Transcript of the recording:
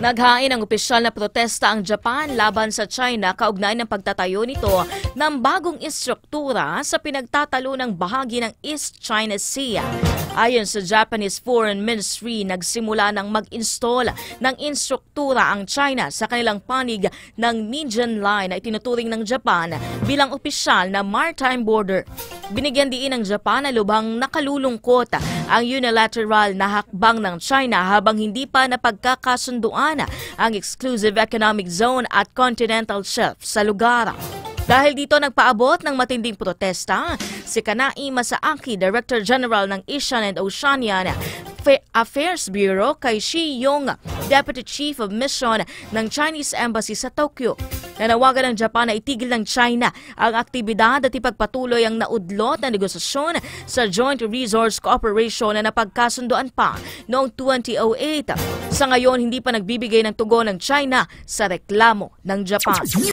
Naghain ng opisyal na protesta ang Japan laban sa China kaugnay ng pagtatayo nito ng bagong istruktura sa pinagtatalo ng bahagi ng East China Sea. Ayon sa Japanese Foreign Ministry, nagsimula ng mag-install ng instruktura ang China sa kanilang panig ng median line na itinuturing ng Japan bilang opisyal na maritime border. Binigyan diin ng Japan na lubhang nakalulungkot ang unilateral na hakbang ng China habang hindi pa napagkakasunduan ang exclusive economic zone at continental shelf sa lugar. Dahil dito nagpaabot ng matinding protesta si Kanai Masaaki, Director General ng Asian and Oceanian Affairs Bureau, kay Shi Yong, Deputy Chief of Mission ng Chinese Embassy sa Tokyo. Nanawagan ng Japan na itigil ng China ang aktibidad at ipagpatuloy ang naudlot na negosasyon sa Joint Resource Cooperation na napagkasunduan pa noong 2008. Sa ngayon, hindi pa nagbibigay ng tugon ng China sa reklamo ng Japan.